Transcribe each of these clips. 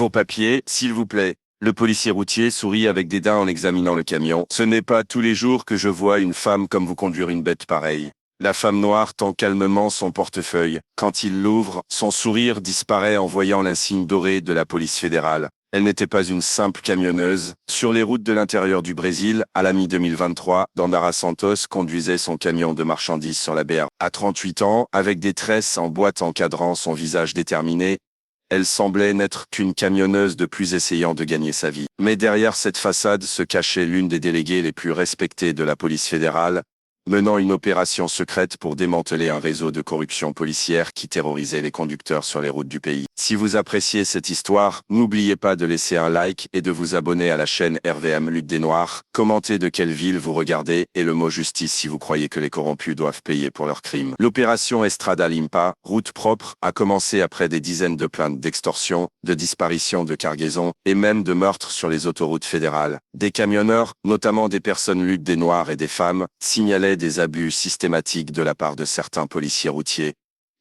Vos papiers, s'il vous plaît. Le policier routier sourit avec dédain en examinant le camion. Ce n'est pas tous les jours que je vois une femme comme vous conduire une bête pareille. La femme noire tend calmement son portefeuille. Quand il l'ouvre, son sourire disparaît en voyant l'insigne doré de la police fédérale. Elle n'était pas une simple camionneuse. Sur les routes de l'intérieur du Brésil, à la mi-2023, Dandara Santos conduisait son camion de marchandises sur la BR. À 38 ans, avec des tresses en boîte encadrant son visage déterminé, elle semblait n'être qu'une camionneuse de plus essayant de gagner sa vie. Mais derrière cette façade se cachait l'une des déléguées les plus respectées de la police fédérale, menant une opération secrète pour démanteler un réseau de corruption policière qui terrorisait les conducteurs sur les routes du pays. Si vous appréciez cette histoire, n'oubliez pas de laisser un like et de vous abonner à la chaîne RVM Lutte des Noirs. Commentez de quelle ville vous regardez et le mot justice si vous croyez que les corrompus doivent payer pour leurs crimes. L'opération Estrada Limpa, route propre, a commencé après des dizaines de plaintes d'extorsion, de disparition de cargaison et même de meurtres sur les autoroutes fédérales. Des camionneurs, notamment des personnes lutte des Noirs et des femmes, signalaient des abus systématiques de la part de certains policiers routiers.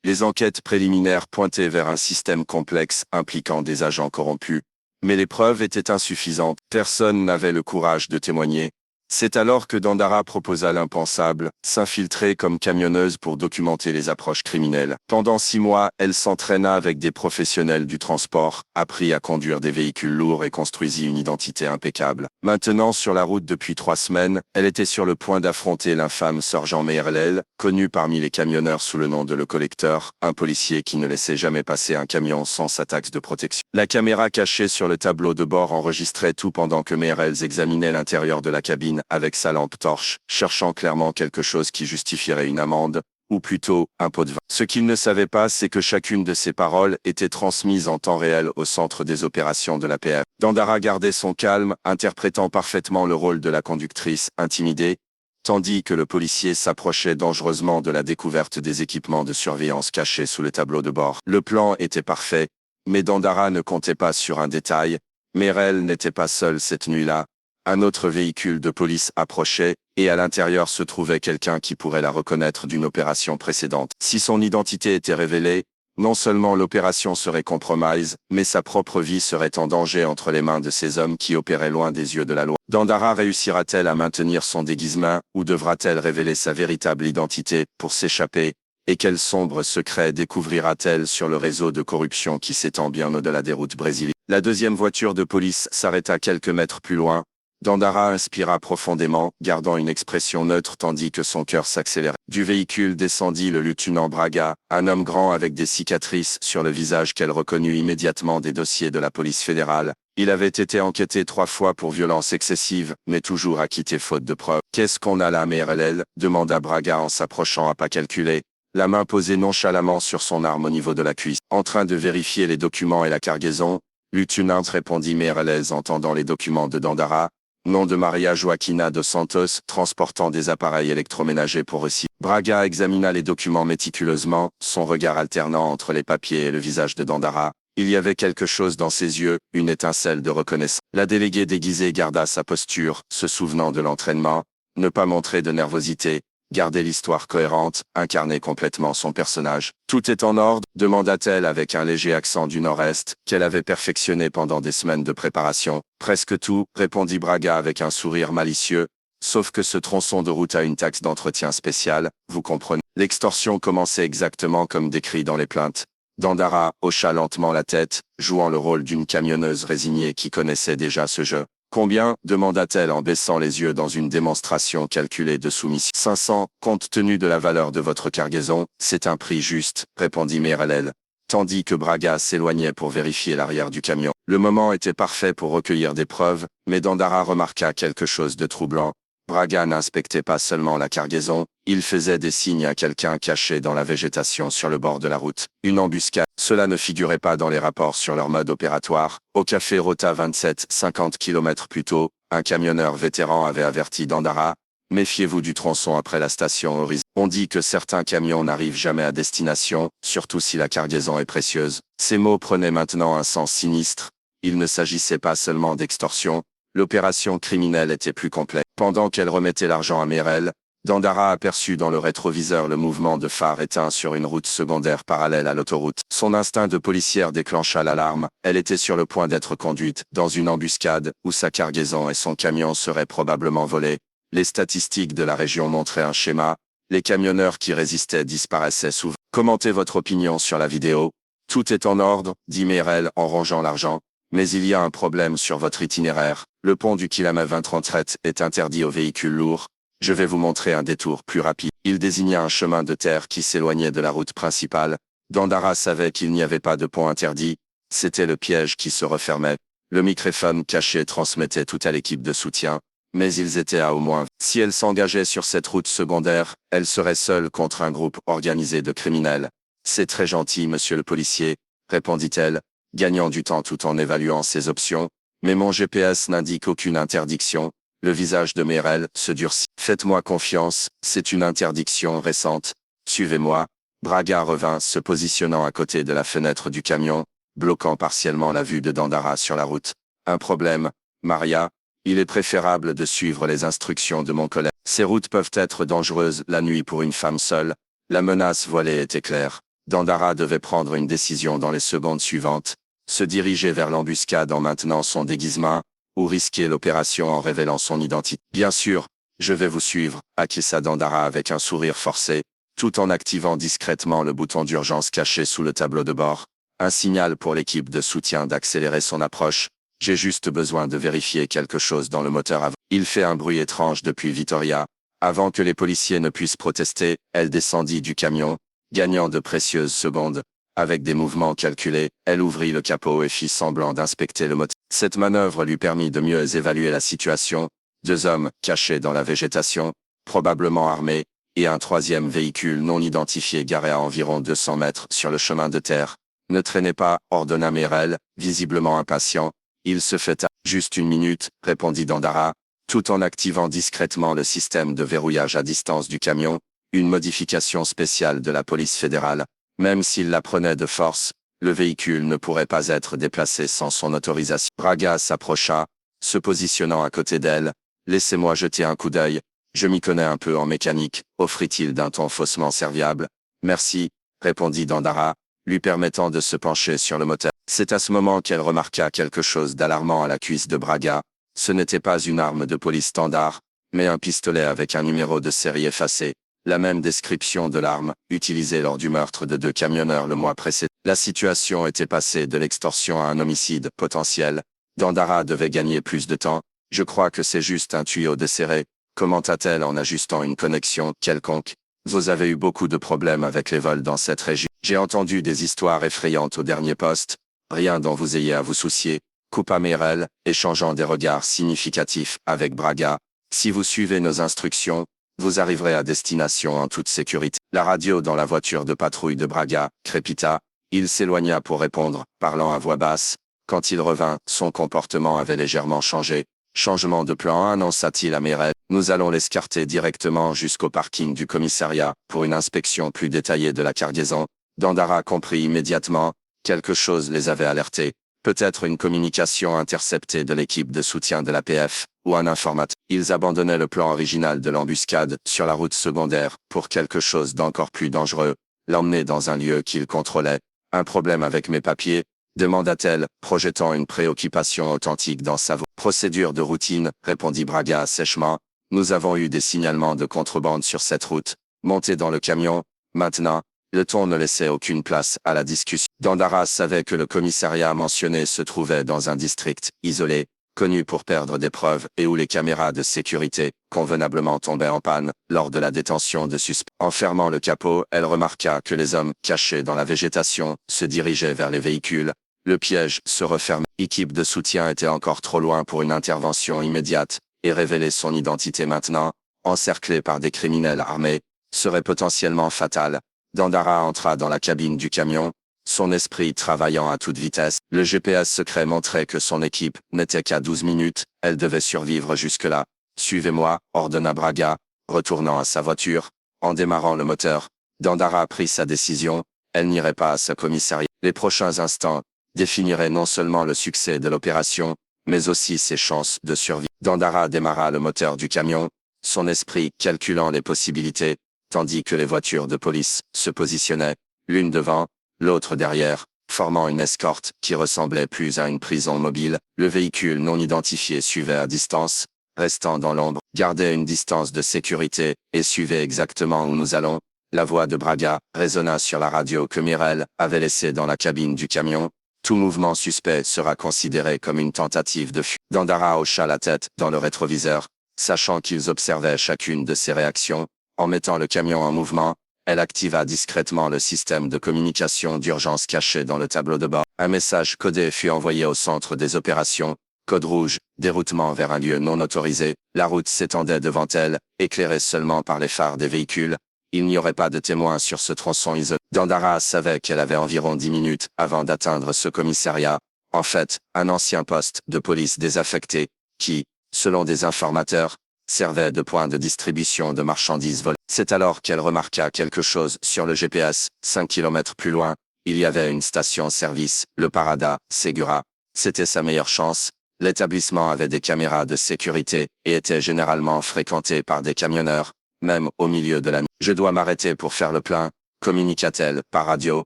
Les enquêtes préliminaires pointaient vers un système complexe impliquant des agents corrompus. Mais les preuves étaient insuffisantes. Personne n'avait le courage de témoigner. C'est alors que Dandara proposa l'impensable, s'infiltrer comme camionneuse pour documenter les approches criminelles. Pendant 6 mois, elle s'entraîna avec des professionnels du transport, apprit à conduire des véhicules lourds et construisit une identité impeccable. Maintenant sur la route depuis 3 semaines, elle était sur le point d'affronter l'infâme sergent Meirelles, connu parmi les camionneurs sous le nom de Le Collecteur, un policier qui ne laissait jamais passer un camion sans sa taxe de protection. La caméra cachée sur le tableau de bord enregistrait tout pendant que Meirelles examinait l'intérieur de la cabine avec sa lampe torche, cherchant clairement quelque chose qui justifierait une amende, ou plutôt, un pot de vin. Ce qu'il ne savait pas, c'est que chacune de ses paroles était transmise en temps réel au centre des opérations de la PF. Dandara gardait son calme, interprétant parfaitement le rôle de la conductrice, intimidée, tandis que le policier s'approchait dangereusement de la découverte des équipements de surveillance cachés sous le tableau de bord. Le plan était parfait, mais Dandara ne comptait pas sur un détail. Meirelles n'était pas seule cette nuit-là. Un autre véhicule de police approchait, et à l'intérieur se trouvait quelqu'un qui pourrait la reconnaître d'une opération précédente. Si son identité était révélée, non seulement l'opération serait compromise, mais sa propre vie serait en danger entre les mains de ces hommes qui opéraient loin des yeux de la loi. Dandara réussira-t-elle à maintenir son déguisement, ou devra-t-elle révéler sa véritable identité pour s'échapper? Et quel sombre secret découvrira-t-elle sur le réseau de corruption qui s'étend bien au-delà des routes brésiliennes? La deuxième voiture de police s'arrêta quelques mètres plus loin. Dandara inspira profondément, gardant une expression neutre tandis que son cœur s'accélérait. Du véhicule descendit le lieutenant Braga, un homme grand avec des cicatrices sur le visage qu'elle reconnut immédiatement des dossiers de la police fédérale. Il avait été enquêté 3 fois pour violence excessive, mais toujours acquitté faute de preuves. « Qu'est-ce qu'on a là, Meirelles ?» demanda Braga en s'approchant à pas calculés, la main posée nonchalamment sur son arme au niveau de la cuisse. En train de vérifier les documents et la cargaison, lieutenant répondit Meirelles en tendant les documents de Dandara. Nom de Maria Joaquina dos Santos, transportant des appareils électroménagers pour recycler. Braga examina les documents méticuleusement, son regard alternant entre les papiers et le visage de Dandara. Il y avait quelque chose dans ses yeux, une étincelle de reconnaissance. La déléguée déguisée garda sa posture, se souvenant de l'entraînement, ne pas montrer de nervosité, garder l'histoire cohérente, incarner complètement son personnage. « Tout est en ordre ?» demanda-t-elle avec un léger accent du nord-est, qu'elle avait perfectionné pendant des semaines de préparation. « Presque tout », répondit Braga avec un sourire malicieux, « sauf que ce tronçon de route a une taxe d'entretien spéciale, vous comprenez. » L'extorsion commençait exactement comme décrit dans les plaintes. Dandara hocha lentement la tête, jouant le rôle d'une camionneuse résignée qui connaissait déjà ce jeu. « Combien ?» demanda-t-elle en baissant les yeux dans une démonstration calculée de soumission. « 500, compte tenu de la valeur de votre cargaison, c'est un prix juste, » répondit Meirelles, tandis que Braga s'éloignait pour vérifier l'arrière du camion. Le moment était parfait pour recueillir des preuves, mais Dandara remarqua quelque chose de troublant. Braga n'inspectait pas seulement la cargaison, il faisait des signes à quelqu'un caché dans la végétation sur le bord de la route. Une embuscade. Cela ne figurait pas dans les rapports sur leur mode opératoire. Au café Rota 27, 50 km plus tôt, un camionneur vétéran avait averti Dandara. « Méfiez-vous du tronçon après la station Horizon. On dit que certains camions n'arrivent jamais à destination, surtout si la cargaison est précieuse. » Ces mots prenaient maintenant un sens sinistre. Il ne s'agissait pas seulement d'extorsion. L'opération criminelle était plus complète. Pendant qu'elle remettait l'argent à Meirelles, Dandara aperçut dans le rétroviseur le mouvement de phare éteint sur une route secondaire parallèle à l'autoroute. Son instinct de policière déclencha l'alarme. Elle était sur le point d'être conduite dans une embuscade où sa cargaison et son camion seraient probablement volés. Les statistiques de la région montraient un schéma. Les camionneurs qui résistaient disparaissaient souvent. Commentez votre opinion sur la vidéo. Tout est en ordre, dit Meirel en rangeant l'argent. Mais il y a un problème sur votre itinéraire. Le pont du kilomètre 20-37 est interdit aux véhicules lourds. Je vais vous montrer un détour plus rapide. Il désigna un chemin de terre qui s'éloignait de la route principale. Dandara savait qu'il n'y avait pas de pont interdit. C'était le piège qui se refermait. Le microphone caché transmettait tout à l'équipe de soutien. Mais ils étaient à au moins. Si elle s'engageait sur cette route secondaire, elle serait seule contre un groupe organisé de criminels. C'est très gentil, monsieur le policier, répondit-elle, gagnant du temps tout en évaluant ses options. Mais mon GPS n'indique aucune interdiction. Le visage de Meirel se durcit. Faites-moi confiance, c'est une interdiction récente. Suivez-moi. Braga revint, se positionnant à côté de la fenêtre du camion, bloquant partiellement la vue de Dandara sur la route. Un problème, Maria. Il est préférable de suivre les instructions de mon collègue. Ces routes peuvent être dangereuses la nuit pour une femme seule. La menace voilée était claire. Dandara devait prendre une décision dans les secondes suivantes. Se diriger vers l'embuscade en maintenant son déguisement, ou risquer l'opération en révélant son identité. Bien sûr, je vais vous suivre, acquiesça Dandara avec un sourire forcé, tout en activant discrètement le bouton d'urgence caché sous le tableau de bord. Un signal pour l'équipe de soutien d'accélérer son approche. J'ai juste besoin de vérifier quelque chose dans le moteur avant. Il fait un bruit étrange depuis Vitoria. Avant que les policiers ne puissent protester, elle descendit du camion, gagnant de précieuses secondes. Avec des mouvements calculés, elle ouvrit le capot et fit semblant d'inspecter le moteur. Cette manœuvre lui permit de mieux évaluer la situation. 2 hommes, cachés dans la végétation, probablement armés, et un troisième véhicule non identifié garé à environ 200 mètres sur le chemin de terre. Ne traînez pas, ordonna Meirel, visiblement impatient. Il se fait à... Juste une minute, répondit Dandara, tout en activant discrètement le système de verrouillage à distance du camion, une modification spéciale de la police fédérale. Même s'il la prenait de force, le véhicule ne pourrait pas être déplacé sans son autorisation. Braga s'approcha, se positionnant à côté d'elle. Laissez-moi jeter un coup d'œil. Je m'y connais un peu en mécanique, offrit-il d'un ton faussement serviable. Merci, répondit Dandara, lui permettant de se pencher sur le moteur. C'est à ce moment qu'elle remarqua quelque chose d'alarmant à la cuisse de Braga. Ce n'était pas une arme de police standard, mais un pistolet avec un numéro de série effacé. La même description de l'arme, utilisée lors du meurtre de 2 camionneurs le mois précédent. La situation était passée de l'extorsion à un homicide potentiel. Dandara devait gagner plus de temps. Je crois que c'est juste un tuyau desserré, commenta-t-elle en ajustant une connexion quelconque. Vous avez eu beaucoup de problèmes avec les vols dans cette région. J'ai entendu des histoires effrayantes au dernier poste. Rien dont vous ayez à vous soucier, coupa Meirel, échangeant des regards significatifs avec Braga. Si vous suivez nos instructions, vous arriverez à destination en toute sécurité. La radio dans la voiture de patrouille de Braga crépita. Il s'éloigna pour répondre, parlant à voix basse. Quand il revint, son comportement avait légèrement changé. Changement de plan, annonça-t-il à Meirel. Nous allons l'escarter directement jusqu'au parking du commissariat pour une inspection plus détaillée de la cargaison. Dandara comprit immédiatement. Quelque chose les avait alertés. Peut-être une communication interceptée de l'équipe de soutien de l'APF, ou un informateur. Ils abandonnaient le plan original de l'embuscade sur la route secondaire pour quelque chose d'encore plus dangereux, l'emmener dans un lieu qu'ils contrôlaient. Un problème avec mes papiers, demanda-t-elle, projetant une préoccupation authentique dans sa voix. Procédure de routine, répondit Braga sèchement. Nous avons eu des signalements de contrebande sur cette route. Montez dans le camion, maintenant. Le ton ne laissait aucune place à la discussion. Dandara savait que le commissariat mentionné se trouvait dans un district isolé, connu pour perdre des preuves et où les caméras de sécurité, convenablement tombaient en panne, lors de la détention de suspects. En fermant le capot, elle remarqua que les hommes, cachés dans la végétation, se dirigeaient vers les véhicules. Le piège se refermait. L'équipe de soutien était encore trop loin pour une intervention immédiate, et révéler son identité maintenant, encerclée par des criminels armés, serait potentiellement fatale. Dandara entra dans la cabine du camion, son esprit travaillant à toute vitesse. Le GPS secret montrait que son équipe n'était qu'à 12 minutes, elle devait survivre jusque-là. Suivez-moi, ordonna Braga, retournant à sa voiture, en démarrant le moteur. Dandara prit sa décision, elle n'irait pas à ce commissariat. Les prochains instants définiraient non seulement le succès de l'opération, mais aussi ses chances de survie. Dandara démarra le moteur du camion, son esprit calculant les possibilités, tandis que les voitures de police se positionnaient, l'une devant, l'autre derrière, formant une escorte qui ressemblait plus à une prison mobile. Le véhicule non identifié suivait à distance, restant dans l'ombre, gardait une distance de sécurité et suivait exactement où nous allons. La voix de Braga résonna sur la radio que Mirel avait laissée dans la cabine du camion. Tout mouvement suspect sera considéré comme une tentative de fuite. Dandara hocha la tête dans le rétroviseur, sachant qu'ils observaient chacune de ses réactions. En mettant le camion en mouvement, elle activa discrètement le système de communication d'urgence caché dans le tableau de bord. Un message codé fut envoyé au centre des opérations. Code rouge, déroutement vers un lieu non autorisé. La route s'étendait devant elle, éclairée seulement par les phares des véhicules. Il n'y aurait pas de témoins sur ce tronçon isolé. Dandara savait qu'elle avait environ 10 minutes avant d'atteindre ce commissariat. En fait, un ancien poste de police désaffecté, qui, selon des informateurs, servait de point de distribution de marchandises volées. C'est alors qu'elle remarqua quelque chose sur le GPS. 5 kilomètres plus loin, il y avait une station-service, le Parada Segura. C'était sa meilleure chance. L'établissement avait des caméras de sécurité et était généralement fréquenté par des camionneurs, même au milieu de la nuit. Je dois m'arrêter pour faire le plein, communiqua-t-elle par radio.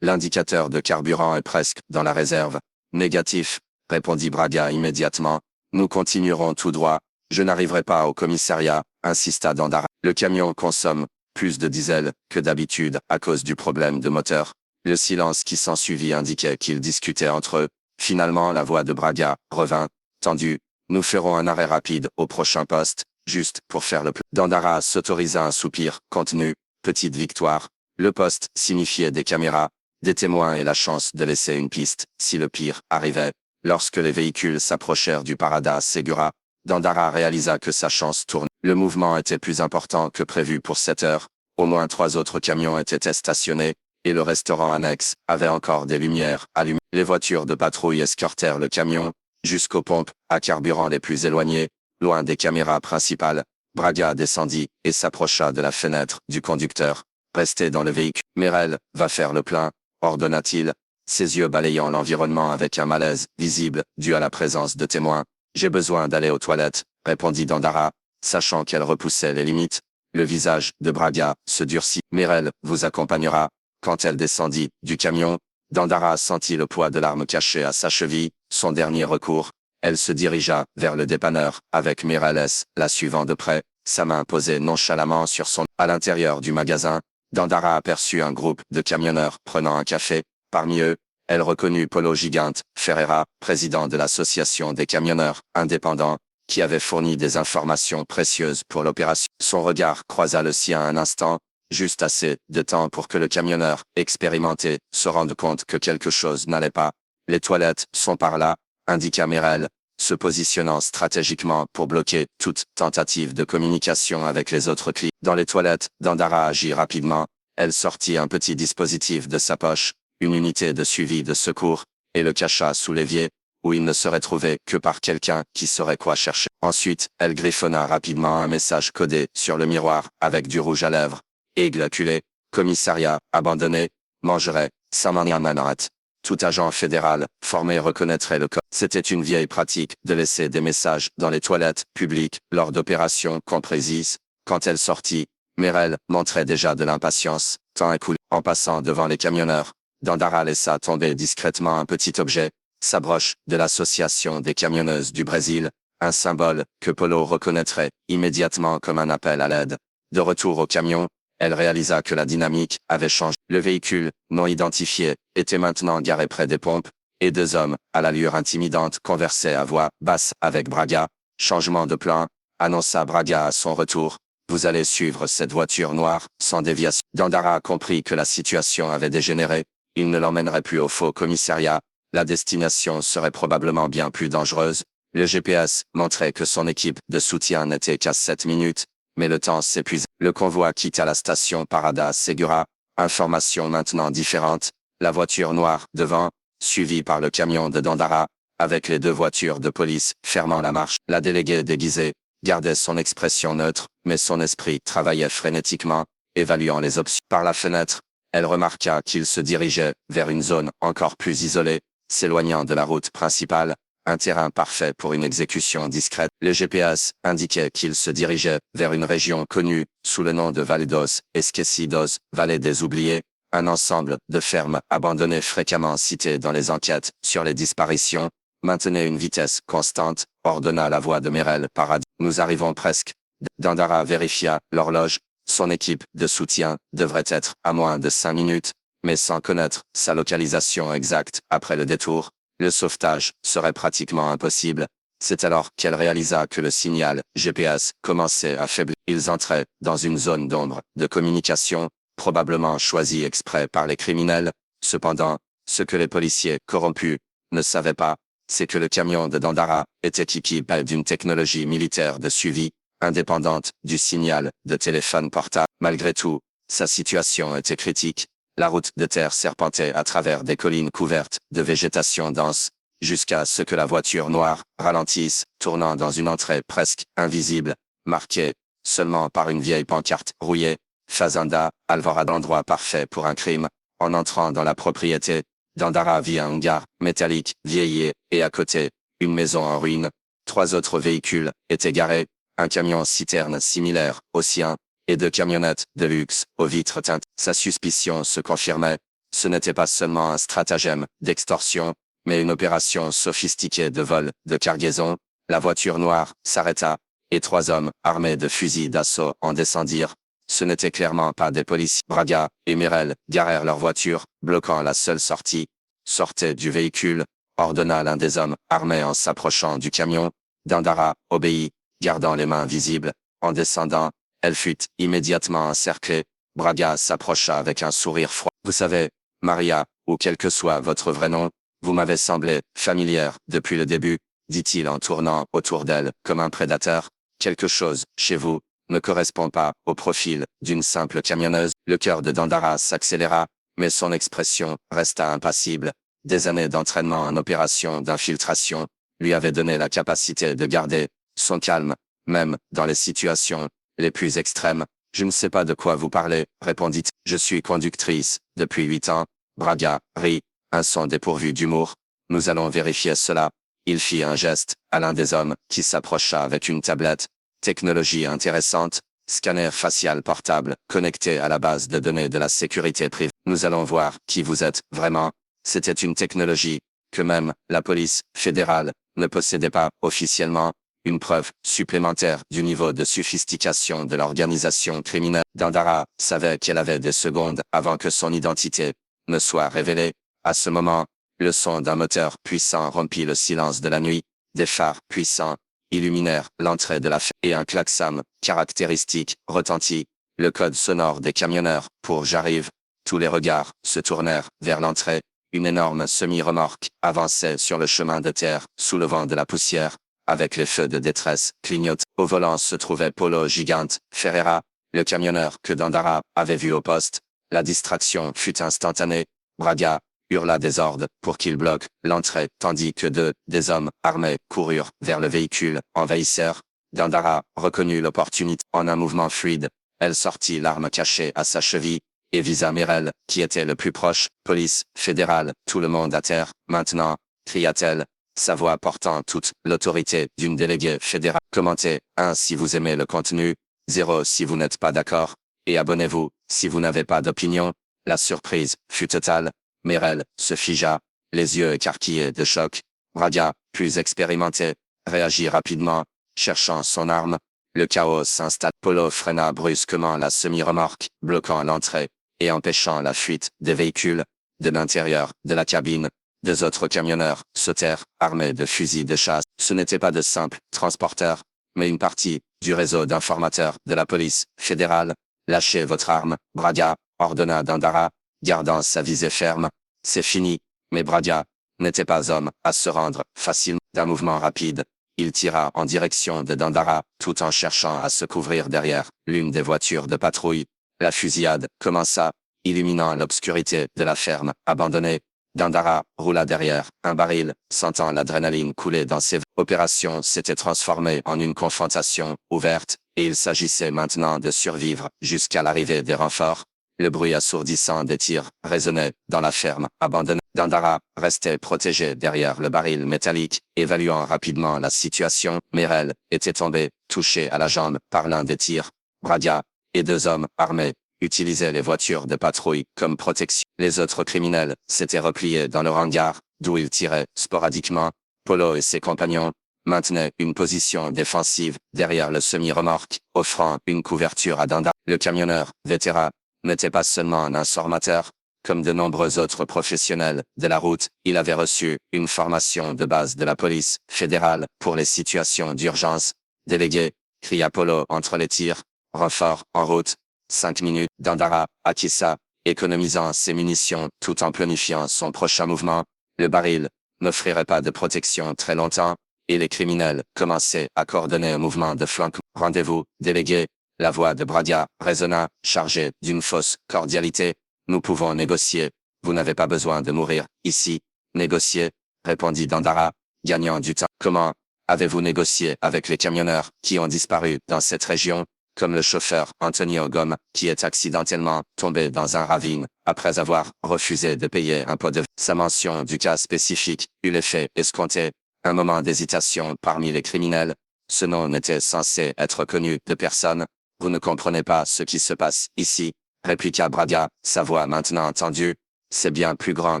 L'indicateur de carburant est presque dans la réserve. Négatif, répondit Braga immédiatement. Nous continuerons tout droit. Je n'arriverai pas au commissariat, insista Dandara. Le camion consomme plus de diesel que d'habitude à cause du problème de moteur. Le silence qui s'ensuivit indiquait qu'ils discutaient entre eux. Finalement, la voix de Braga revint, tendue. Nous ferons un arrêt rapide au prochain poste, juste pour faire le plein. Dandara s'autorisa un soupir contenu. Petite victoire. Le poste signifiait des caméras, des témoins et la chance de laisser une piste, si le pire arrivait. Lorsque les véhicules s'approchèrent du Parada Segura, Dandara réalisa que sa chance tournait. Le mouvement était plus important que prévu pour 7 heures. Au moins 3 autres camions étaient stationnés, et le restaurant annexe avait encore des lumières allumées. Les voitures de patrouille escortèrent le camion jusqu'aux pompes à carburant les plus éloignées, loin des caméras principales. Braga descendit et s'approcha de la fenêtre du conducteur. Restez dans le véhicule. Mirel va faire le plein, ordonna-t-il, ses yeux balayant l'environnement avec un malaise visible dû à la présence de témoins. J'ai besoin d'aller aux toilettes, répondit Dandara, sachant qu'elle repoussait les limites. Le visage de Braga se durcit. Mirel vous accompagnera. Quand elle descendit du camion, Dandara sentit le poids de l'arme cachée à sa cheville, son dernier recours. Elle se dirigea vers le dépanneur, avec Mirelles, la suivant de près, sa main posée nonchalamment sur son... À l'intérieur du magasin, Dandara aperçut un groupe de camionneurs prenant un café. Parmi eux, elle reconnut Polo Gigante Ferreira, président de l'association des camionneurs indépendants, qui avait fourni des informations précieuses pour l'opération. Son regard croisa le sien un instant, juste assez de temps pour que le camionneur expérimenté se rende compte que quelque chose n'allait pas. Les toilettes sont par là, indiqua Mirel, se positionnant stratégiquement pour bloquer toute tentative de communication avec les autres clients. Dans les toilettes, Dandara agit rapidement. Elle sortit un petit dispositif de sa poche, une unité de suivi de secours, et le cacha sous l'évier, où il ne serait trouvé que par quelqu'un qui saurait quoi chercher. Ensuite, elle griffonna rapidement un message codé sur le miroir avec du rouge à lèvres. Aigle acculé, commissariat, abandonné, mangerait, Samanyamanat. Tout agent fédéral, formé reconnaîtrait le code. C'était une vieille pratique de laisser des messages dans les toilettes publiques lors d'opérations précises. Quand elle sortit, Mirel montrait déjà de l'impatience, temps écoulé. En passant devant les camionneurs, Dandara laissa tomber discrètement un petit objet, sa broche de l'association des camionneuses du Brésil, un symbole que Polo reconnaîtrait immédiatement comme un appel à l'aide. De retour au camion, elle réalisa que la dynamique avait changé. Le véhicule, non identifié, était maintenant garé près des pompes, et 2 hommes, à l'allure intimidante, conversaient à voix basse avec Braga. Changement de plan, annonça Braga à son retour. Vous allez suivre cette voiture noire, sans déviation. Dandara comprit que la situation avait dégénéré. Il ne l'emmènerait plus au faux commissariat. La destination serait probablement bien plus dangereuse. Le GPS montrait que son équipe de soutien n'était qu'à 7 minutes. Mais le temps s'épuisait. Le convoi quitta la station Parada Segura. Information maintenant différente. La voiture noire devant, suivie par le camion de Dandara, avec les 2 voitures de police fermant la marche. La déléguée déguisée gardait son expression neutre, mais son esprit travaillait frénétiquement, évaluant les options. Par la fenêtre, elle remarqua qu'il se dirigeait vers une zone encore plus isolée, s'éloignant de la route principale. un terrain parfait pour une exécution discrète. Le GPS indiquait qu'il se dirigeait vers une région connue sous le nom de Valedos Esquecidos, vallée des oubliés, un ensemble de fermes abandonnées fréquemment citées dans les enquêtes sur les disparitions. Maintenez une vitesse constante, ordonna la voix de Merel Paradis. Nous arrivons presque. Dandara vérifia l'horloge. Son équipe de soutien devrait être à moins de 5 minutes, mais sans connaître sa localisation exacte après le détour, le sauvetage serait pratiquement impossible. C'est alors qu'elle réalisa que le signal GPS commençait à faiblir. Ils entraient dans une zone d'ombre de communication, probablement choisie exprès par les criminels. Cependant, ce que les policiers corrompus ne savaient pas, c'est que le camion de Dandara était équipé d'une technologie militaire de suivi, indépendante du signal de téléphone portable. Malgré tout, sa situation était critique. La route de terre serpentait à travers des collines couvertes de végétation dense, jusqu'à ce que la voiture noire ralentisse, tournant dans une entrée presque invisible, marquée seulement par une vieille pancarte rouillée. Fazenda, Alvorada, endroit parfait pour un crime. En entrant dans la propriété, Dandara vit un hangar métallique vieilli et à côté, une maison en ruine. 3 autres véhicules étaient garés, un camion-citerne similaire au sien, et 2 camionnettes de luxe aux vitres teintées. Sa suspicion se confirmait. Ce n'était pas seulement un stratagème d'extorsion, mais une opération sophistiquée de vol de cargaison. La voiture noire s'arrêta, et 3 hommes armés de fusils d'assaut en descendirent. Ce n'étaient clairement pas des policiers. Braga et Merel garèrent leur voiture, bloquant la seule sortie. Sortez du véhicule, ordonna l'un des hommes armés en s'approchant du camion. Dandara obéit, gardant les mains visibles. En descendant, elle fut immédiatement encerclée. Braga s'approcha avec un sourire froid. Vous savez, Maria, ou quel que soit votre vrai nom, vous m'avez semblé familière depuis le début, dit-il en tournant autour d'elle comme un prédateur. Quelque chose, chez vous, ne correspond pas au profil d'une simple camionneuse. Le cœur de Dandara s'accéléra, mais son expression resta impassible. Des années d'entraînement en opération d'infiltration lui avaient donné la capacité de garder son calme, même dans les situations les plus extrêmes. Je ne sais pas de quoi vous parlez, répondit. Je suis conductrice depuis 8 ans. Braga rit, un son dépourvu d'humour. Nous allons vérifier cela. Il fit un geste à l'un des hommes qui s'approcha avec une tablette. Technologie intéressante, scanner facial portable connecté à la base de données de la sécurité privée. Nous allons voir qui vous êtes vraiment. C'était une technologie que même la police fédérale ne possédait pas officiellement. Une preuve supplémentaire du niveau de sophistication de l'organisation criminelle. Dandara savait qu'elle avait des secondes avant que son identité ne soit révélée. À ce moment, le son d'un moteur puissant rompit le silence de la nuit. Des phares puissants illuminèrent l'entrée de la ferme et un klaxon caractéristique retentit. Le code sonore des camionneurs pour j'arrive. Tous les regards se tournèrent vers l'entrée. Une énorme semi-remorque avançait sur le chemin de terre, soulevant de la poussière. Avec les feux de détresse clignotant. Au volant se trouvait Polo Gigante, Ferreira, le camionneur que Dandara avait vu au poste. La distraction fut instantanée. Braga hurla des ordres pour qu'il bloque l'entrée, tandis que 2 des hommes armés coururent vers le véhicule, envahisseurs. Dandara reconnut l'opportunité. En un mouvement fluide, elle sortit l'arme cachée à sa cheville, et visa Merel, qui était le plus proche. Police fédérale, tout le monde à terre, maintenant, cria-t-elle, sa voix portant toute l'autorité d'une déléguée fédérale. Commentez 1 si vous aimez le contenu, 0 si vous n'êtes pas d'accord, et abonnez-vous si vous n'avez pas d'opinion. La surprise fut totale. Merel se figea, les yeux écarquillés de choc. Braga, plus expérimenté, réagit rapidement, cherchant son arme. Le chaos s'installe. Polo freina brusquement la semi-remorque, bloquant l'entrée et empêchant la fuite des véhicules. De l'intérieur de la cabine, 2 autres camionneurs sautèrent, armés de fusils de chasse. Ce n'étaient pas de simples transporteurs, mais une partie du réseau d'informateurs de la police fédérale. Lâchez votre arme, Braga, ordonna Dandara, gardant sa visée ferme. C'est fini, mais Braga n'était pas homme à se rendre facilement. D'un mouvement rapide, il tira en direction de Dandara, tout en cherchant à se couvrir derrière l'une des voitures de patrouille. La fusillade commença, illuminant l'obscurité de la ferme abandonnée. Dandara roula derrière un baril, sentant l'adrénaline couler dans ses veines. L'opération s'était transformée en une confrontation ouverte, et il s'agissait maintenant de survivre jusqu'à l'arrivée des renforts. Le bruit assourdissant des tirs résonnait dans la ferme abandonnée. Dandara restait protégé derrière le baril métallique, évaluant rapidement la situation. Merel était tombé, touché à la jambe par l'un des tirs. Bradia et deux hommes armés utilisaient les voitures de patrouille comme protection. Les autres criminels s'étaient repliés dans leur hangar, d'où ils tiraient sporadiquement. Polo et ses compagnons maintenaient une position défensive derrière le semi-remorque, offrant une couverture à Dandara. Le camionneur, vétéran, n'était pas seulement un informateur. Comme de nombreux autres professionnels de la route, il avait reçu une formation de base de la police fédérale pour les situations d'urgence. Délégué, cria Polo entre les tirs. Renfort en route. 5 minutes. Dandara, Akissa, économisant ses munitions tout en planifiant son prochain mouvement. Le baril n'offrirait pas de protection très longtemps, et les criminels commençaient à coordonner un mouvement de flanc. Rendez-vous, délégué. La voix de Bradia résonna, chargée d'une fausse cordialité. Nous pouvons négocier. Vous n'avez pas besoin de mourir ici. Négocier, répondit Dandara, gagnant du temps. Comment avez-vous négocié avec les camionneurs qui ont disparu dans cette région, comme le chauffeur Antonio Gomes, qui est accidentellement tombé dans un ravin, après avoir refusé de payer un pot de... Sa mention du cas spécifique eut l'effet escompté. Un moment d'hésitation parmi les criminels. Ce nom n'était censé être connu de personne. Vous ne comprenez pas ce qui se passe ici, répliqua Bradia, sa voix maintenant entendue. C'est bien plus grand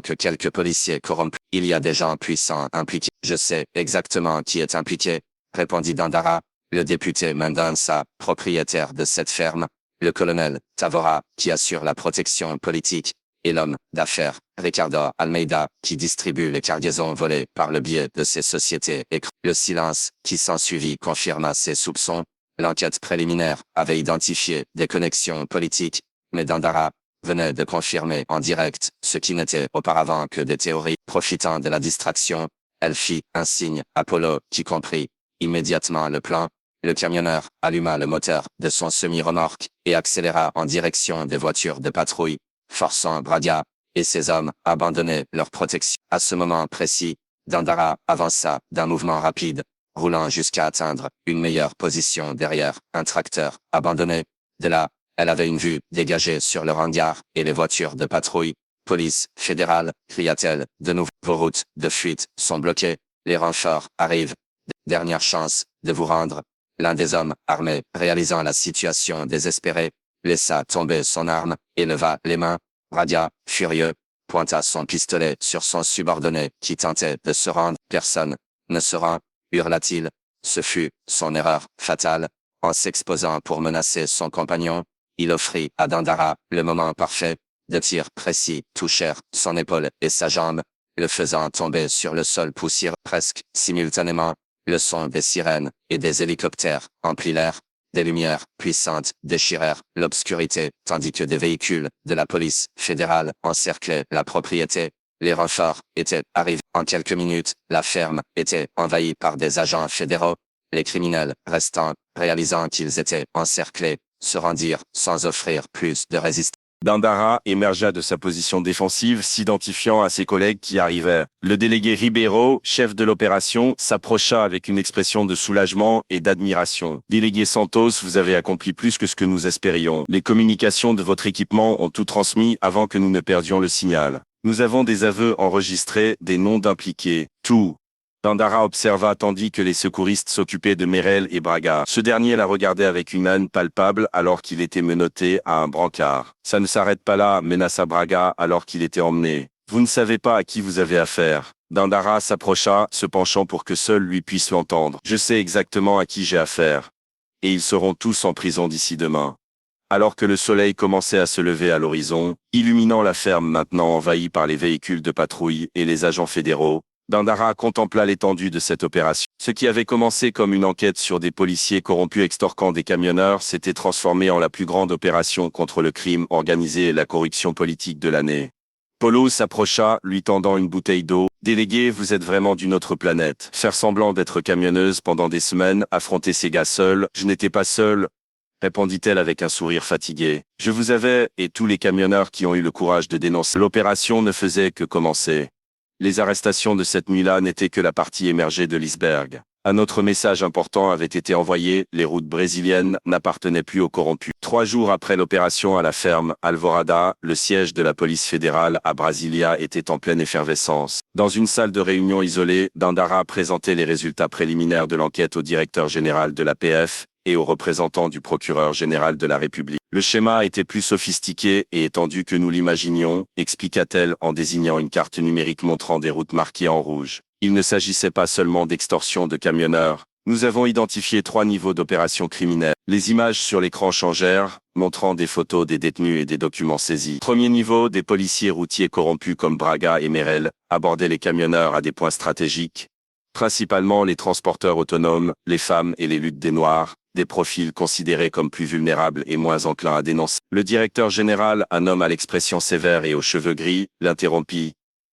que quelques policiers corrompus. Il y a des gens puissants impliqués. Je sais exactement qui est impliqué, répondit Dandara, le député Mendoza, propriétaire de cette ferme, le colonel Tavora, qui assure la protection politique, et l'homme d'affaires, Ricardo Almeida, qui distribue les cargaisons volées par le biais de ces sociétés. Et le silence qui s'ensuivit confirma ses soupçons. L'enquête préliminaire avait identifié des connexions politiques, mais Dandara venait de confirmer en direct ce qui n'était auparavant que des théories. Profitant de la distraction, elle fit un signe à Polo qui comprit immédiatement le plan. Le camionneur alluma le moteur de son semi-remorque et accéléra en direction des voitures de patrouille, forçant Bradia et ses hommes à abandonner leur protection. À ce moment précis, Dandara avança d'un mouvement rapide, roulant jusqu'à atteindre une meilleure position derrière un tracteur abandonné. De là, elle avait une vue dégagée sur le hangar et les voitures de patrouille. Police fédérale, cria-t-elle, de nouveau. Vos routes de fuite sont bloquées, les renforts arrivent. Dernière chance de vous rendre. L'un des hommes armés, réalisant la situation désespérée, laissa tomber son arme et leva les mains. Bradia, furieux, pointa son pistolet sur son subordonné qui tentait de se rendre. Personne ne se rend, hurla-t-il. Ce fut son erreur fatale. En s'exposant pour menacer son compagnon, il offrit à Dandara le moment parfait. Deux tirs précis touchèrent son épaule et sa jambe, le faisant tomber sur le sol poussiéreux. Presque simultanément, le son des sirènes et des hélicoptères emplit l'air. Des lumières puissantes déchirèrent l'obscurité, tandis que des véhicules de la police fédérale encerclaient la propriété. Les renforts étaient arrivés. En quelques minutes, la ferme était envahie par des agents fédéraux. Les criminels restants, réalisant qu'ils étaient encerclés, se rendirent sans offrir plus de résistance. Dandara émergea de sa position défensive, s'identifiant à ses collègues qui arrivaient. Le délégué Ribeiro, chef de l'opération, s'approcha avec une expression de soulagement et d'admiration. Délégué Santos, vous avez accompli plus que ce que nous espérions. Les communications de votre équipement ont tout transmis avant que nous ne perdions le signal. Nous avons des aveux enregistrés, des noms d'impliqués, tout. Dandara observa tandis que les secouristes s'occupaient de Merel et Braga. Ce dernier la regardait avec une haine palpable alors qu'il était menotté à un brancard. Ça ne s'arrête pas là, menaça Braga alors qu'il était emmené. Vous ne savez pas à qui vous avez affaire. Dandara s'approcha, se penchant pour que seul lui puisse l'entendre. Je sais exactement à qui j'ai affaire. Et ils seront tous en prison d'ici demain. Alors que le soleil commençait à se lever à l'horizon, illuminant la ferme maintenant envahie par les véhicules de patrouille et les agents fédéraux, Dandara contempla l'étendue de cette opération. Ce qui avait commencé comme une enquête sur des policiers corrompus extorquant des camionneurs s'était transformé en la plus grande opération contre le crime organisé et la corruption politique de l'année. Polo s'approcha, lui tendant une bouteille d'eau. « Délégué, vous êtes vraiment d'une autre planète. Faire semblant d'être camionneuse pendant des semaines, affronter ces gars seuls, je n'étais pas seul, répondit-elle avec un sourire fatigué. Je vous avais, et tous les camionneurs qui ont eu le courage de dénoncer. L'opération ne faisait que commencer. Les arrestations de cette nuit-là n'étaient que la partie émergée de l'iceberg. Un autre message important avait été envoyé, les routes brésiliennes n'appartenaient plus aux corrompus. 3 jours après l'opération à la ferme Alvorada, le siège de la police fédérale à Brasilia était en pleine effervescence. Dans une salle de réunion isolée, Dandara présentait les résultats préliminaires de l'enquête au directeur général de l'APF et aux représentants du procureur général de la République. Le schéma était plus sophistiqué et étendu que nous l'imaginions, expliqua-t-elle en désignant une carte numérique montrant des routes marquées en rouge. Il ne s'agissait pas seulement d'extorsion de camionneurs. Nous avons identifié 3 niveaux d'opération criminelle. Les images sur l'écran changèrent, montrant des photos des détenus et des documents saisis. Premier niveau, des policiers routiers corrompus comme Braga et Merel abordaient les camionneurs à des points stratégiques, principalement les transporteurs autonomes, les femmes et les luttes des Noirs, des profils considérés comme plus vulnérables et moins enclins à dénoncer. Le directeur général, un homme à l'expression sévère et aux cheveux gris, l'interrompit.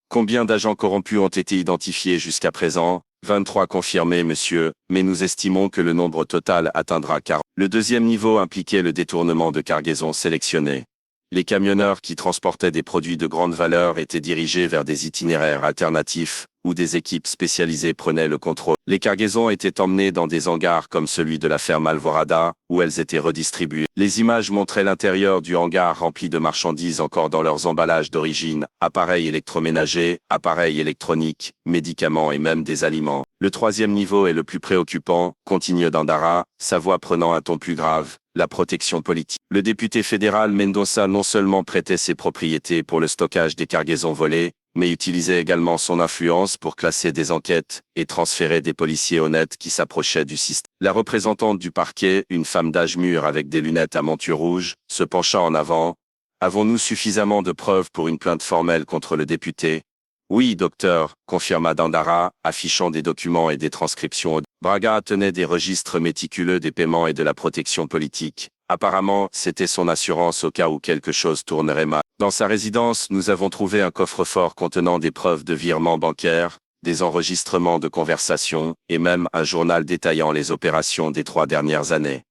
Combien d'agents corrompus ont été identifiés jusqu'à présent? 23 confirmés, monsieur, mais nous estimons que le nombre total atteindra 40. Le deuxième niveau impliquait le détournement de cargaisons sélectionnées. Les camionneurs qui transportaient des produits de grande valeur étaient dirigés vers des itinéraires alternatifs, où des équipes spécialisées prenaient le contrôle. Les cargaisons étaient emmenées dans des hangars comme celui de la ferme Alvorada, où elles étaient redistribuées. Les images montraient l'intérieur du hangar rempli de marchandises encore dans leurs emballages d'origine, appareils électroménagers, appareils électroniques, médicaments et même des aliments. Le troisième niveau est le plus préoccupant, continue Dandara, sa voix prenant un ton plus grave. La protection politique. Le député fédéral Mendonça non seulement prêtait ses propriétés pour le stockage des cargaisons volées, mais utilisait également son influence pour classer des enquêtes et transférer des policiers honnêtes qui s'approchaient du système. La représentante du parquet, une femme d'âge mûr avec des lunettes à monture rouge, se pencha en avant. Avons-nous suffisamment de preuves pour une plainte formelle contre le député? Oui, docteur, confirma Dandara, affichant des documents et des transcriptions. Braga tenait des registres méticuleux des paiements et de la protection politique. Apparemment, c'était son assurance au cas où quelque chose tournerait mal. Dans sa résidence, nous avons trouvé un coffre-fort contenant des preuves de virements bancaires, des enregistrements de conversations, et même un journal détaillant les opérations des 3 dernières années.